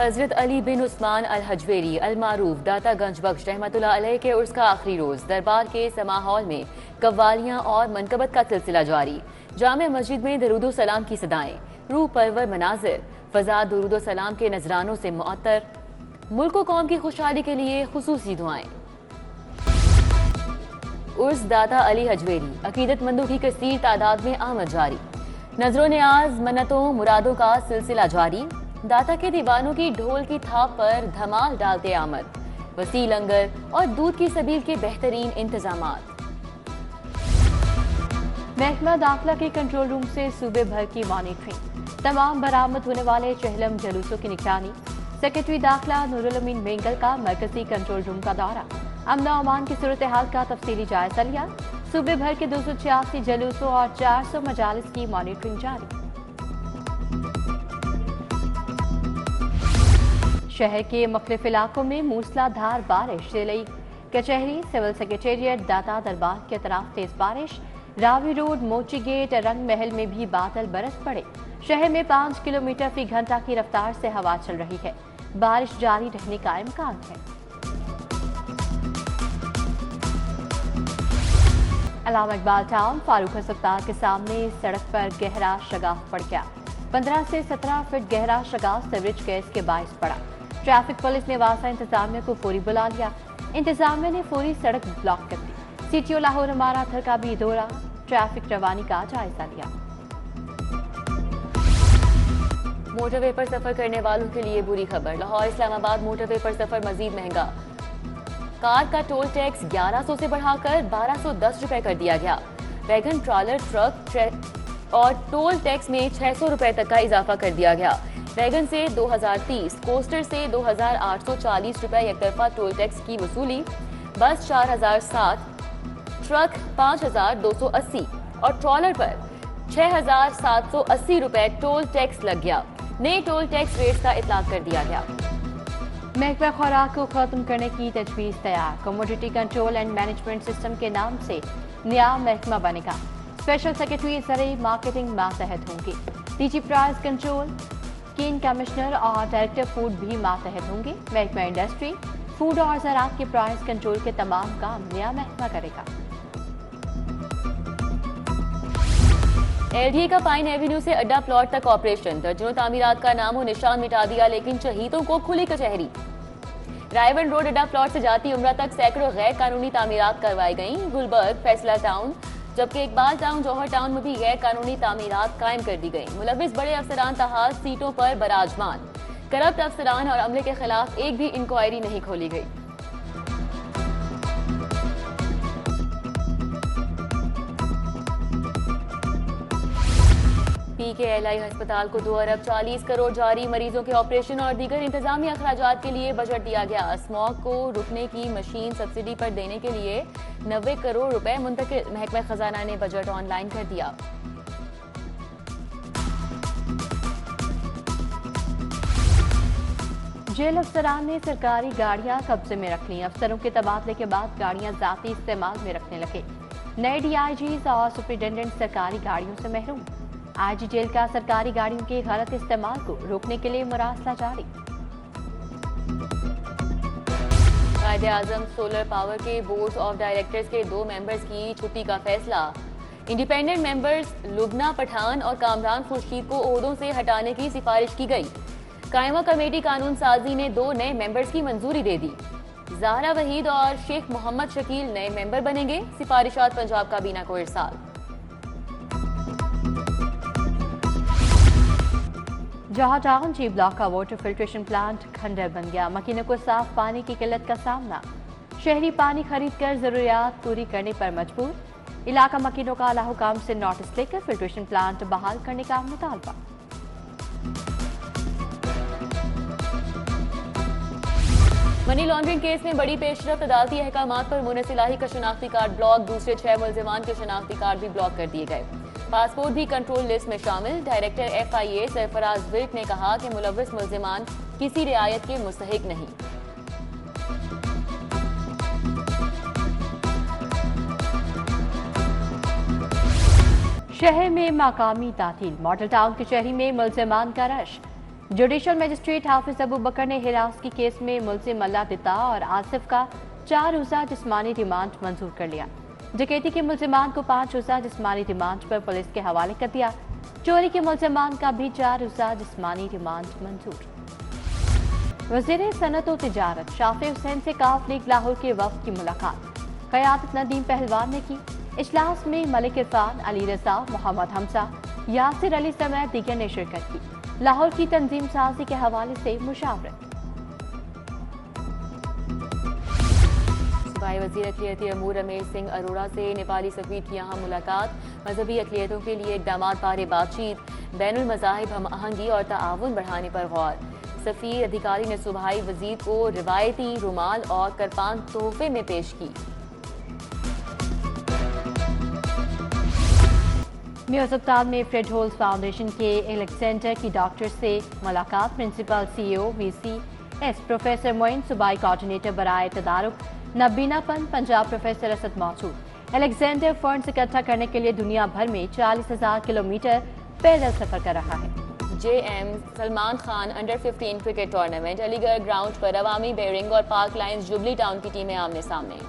हजरत अली बिन उस्मान अल हजवेरी अल मारूफ दाता गंज बख्श रहमतुल्लाह अलैह के उर्स का आखिरी रोज दरबार के समा हॉल में कव्वालियां और मनकबत का सिलसिला जारी। जामे मस्जिद में दरूदो सलाम की सदाएं, रूह परवर मनाजिर, फजा दरूदो सलाम के नजरानों से मुअत्तर, मुल्क व कौम की खुशहाली के लिए खुसूसी दुआएं। उर्स दाता अली हजवेरी अकीदतमंदों की कसीर तादाद में आमद जारी। नजरों न्याज मन्नतों मुरादों का सिलसिला जारी। दाता के दीवानों की ढोल की थाप पर धमाल डालते आमद। वसी लंगर और दूध की सबील के बेहतरीन इंतजामात। महकमा दाखिला के कंट्रोल रूम से सूबे भर की मॉनिटरिंग, तमाम बरामद होने वाले चहलम जलूसों की निगरानी। सेक्रेटरी दाखिला नूरुल अमीन मेंगल का मरकजी कंट्रोल रूम का दौरा, अमन अमान की सूरत हाल का तफसीली जायजा लिया। सूबे भर के 286 जलूसों और 400 मजालिस की मॉनिटरिंग जारी। शहर के मुख्तलिफ इलाकों में मूसलाधार बारिश, जिले कचहरी, सिविल सेक्रेटेरिएट, दाता दरबार के तरफ तेज बारिश। रावी रोड, मोची गेट, रंग महल में भी बादल बरस पड़े। शहर में 5 किलोमीटर फी घंटा की रफ्तार से हवा चल रही है। बारिश जारी रहने का इम्कान है। अल्लामा इकबाल टाउन फारूक अस्पताल के सामने सड़क पर गहरा शगाफ पड़ गया। 15 से 17 फीट गहरा शगाफ सीवरेज गैस के बायस पड़ा। ट्रैफिक पुलिस ने वासा इंतजामिया को फौरी बुला लिया। इंतजामिया ने फौरी सड़क ब्लॉक कर दी। सीटीओ लाहौर हमारा थर का भी दौरा, ट्रैफिक रवानी का जायजा लिया। मोटरवे पर सफर करने वालों के लिए बुरी खबर। लाहौर इस्लामाबाद मोटरवे पर सफर मजीद महंगा। कार का टोल टैक्स 1100 से बढ़ाकर 1210 रुपए कर दिया गया। वैगन, ट्रॉलर, ट्रक और टोल टैक्स में 600 रुपए तक का इजाफा कर दिया गया। वैगन से 2030, कोस्टर से 2840 रुपए एकतरफा टोल टैक्स की वसूली। बस 4007, ट्रक 5280 और ट्रॉलर पर 6780 रुपए टोल टैक्स लग गया। नए टोल टैक्स रेट्स का इतलाक कर दिया गया। महकमा खुराक को खत्म करने की तजवीज़ तैयार। Commodity control and management system के नाम से नया महकमा बनेगा। स्पेशल सेक्रेटरी ज़राई मार्केटिंग मातहत होंगे। डीजी प्राइस कंट्रोल, केन कमिश्नर और डायरेक्टर फूड भी मातहत होंगे। महकमा इंडस्ट्री, फूड और ज़राअत के प्राइस कंट्रोल के तमाम काम नया महकमा करेगा। एलडीए का पाइन एवेन्यू से अड्डा प्लॉट तक ऑपरेशन। दर्जनों तामीरात का नामो निशान मिटा दिया, लेकिन शहीदों को खुली कचहरी। रायवन रोड अड्डा प्लॉट से जाती उम्रा तक सैकड़ों गैर कानूनी तामीरात करवाई गईं। गुलबर्ग, फैसला टाउन, जबकि इकबाल टाउन, जौहर टाउन में भी गैर कानूनी तामीरात कायम कर दी गई। मुलविस बड़े अफसरान तहाज सीटों पर बराजमान। करप्ट अफसरान और अमले के खिलाफ एक भी इंक्वायरी नहीं खोली गई। पीकेएलआई अस्पताल को 2 अरब 40 करोड़ जारी। मरीजों के ऑपरेशन और दीगर इंतजामी अखराजात के लिए बजट दिया गया। स्मॉग को रुकने की मशीन सब्सिडी पर देने के लिए 90 करोड़ रुपए मुंतकिल। महकमा खजाना ने बजट ऑनलाइन कर दिया। जेल अफसरान ने सरकारी गाड़ियां कब्जे में रख ली। अफसरों के तबादले के बाद गाड़ियां जाती इस्तेमाल में रखने लगे। नए डीआईजीज और सुप्रिंटेंडेंट सरकारी गाड़ियों से महरूम। आईजी जेल का सरकारी गाड़ियों के गलत इस्तेमाल को रोकने के लिए मुरासला जारी। कायदे-आज़म सोलर पावर के बोर्ड ऑफ डायरेक्टर्स के 2 मेंबर्स की छुट्टी का फैसला। इंडिपेंडेंट मेंबर्स लुबना पठान और कामरान खुर्शीद को ओहदों से हटाने की सिफारिश की गई। कायमा कमेटी कानून साजी ने 2 नए मेंबर्स की मंजूरी दे दी। ज़हरा वहीद और शेख मोहम्मद शकील नए मेंबर बनेंगे। सिफारिशात पंजाब काबीना को इरसाल। जहां टाउन जी ब्लॉक का वाटर फिल्ट्रेशन प्लांट खंडर बन गया। मकीनों को साफ पानी की किल्लत का सामना। शहरी पानी खरीद कर जरूरियात पूरी करने पर मजबूर। इलाका मकीनों का आला हुकाम से नोटिस लेकर फिल्ट्रेशन प्लांट बहाल करने का मुतालबा। मनी लॉन्ड्रिंग केस में बड़ी पेशरफ्त। अदालती अहकामात पर मुनिस इलाही का शनाख्ती कार्ड ब्लॉक। दूसरे 6 मुल्जिमान के शनाख्ती कार्ड भी ब्लॉक कर दिए गए। पासपोर्ट भी कंट्रोल लिस्ट में शामिल। डायरेक्टर FIA सरफराज विर्क ने कहा कि मुलव्विस मुल्जिमान किसी रियायत के मुस्तहिक नहीं। शहर में मकामी तातील। मॉडल टाउन कचहरी में मुल्जिमान का रश। जुडिशल मजिस्ट्रेट हाफिज अबू बकर ने हिरासती केस में मुलजिम मल्ला दिता और आसिफ का 4 रोज़ा जिस्मानी रिमांड मंजूर कर लिया। डकैती के मुलजिमान को 5 रोज़ा जिस्मानी रिमांड पर पुलिस के हवाले कर दिया। चोरी के मुलजिमान का भी 4 रोज़ा जिस्मानी रिमांड मंजूर। वज़ीर सनत व तिजारत शाफी हुसैन से काफ लीग लाहौर के वफ्द की मुलाकात क़यादत नदीम पहलवान ने की। इजलास में मलिक इरफान, अली रजा, मोहम्मद हमजा, यासिर अली समेत दीगर ने शिरकत की। लाहौर की तंजीम साजी के हवाले से मुशावरत। सूबाई वज़ीर अक़लियती अमूर रमेश सिंह अरोड़ा से नेपाली सफ़ीर की यहाँ मुलाकात। मजहबी अक़लियतों के लिए इक़दामात बारे बातचीत, बैनुल मज़ाहिब हम आहंगी और ताआवुन बढ़ाने पर गौर। सफ़ीर अधिकारी ने सूबाई वज़ीर को रिवायती रुमाल और करपान तोहफे में पेश की। म्यूज़िकताल में फ्रेड होल्स फाउंडेशन के एलेक्जेंडर की डॉक्टर से मुलाकात। Principal CEO VCS professor Moin, सूबाई कोऑर्डिनेटर बराए तदारुक नबीनापन पंजाब प्रोफेसर असद मौजूद। एलेक्जेंडर फंड्स इकट्ठा करने के लिए दुनिया भर में 40,000 किलोमीटर पैदल सफर कर रहा है। JM Salman Khan under fifteen cricket tournament. Aligarh ground पर अवामी बेरिंग और पार्क लाइन्स जुबली टाउन की टीमें आमने सामने।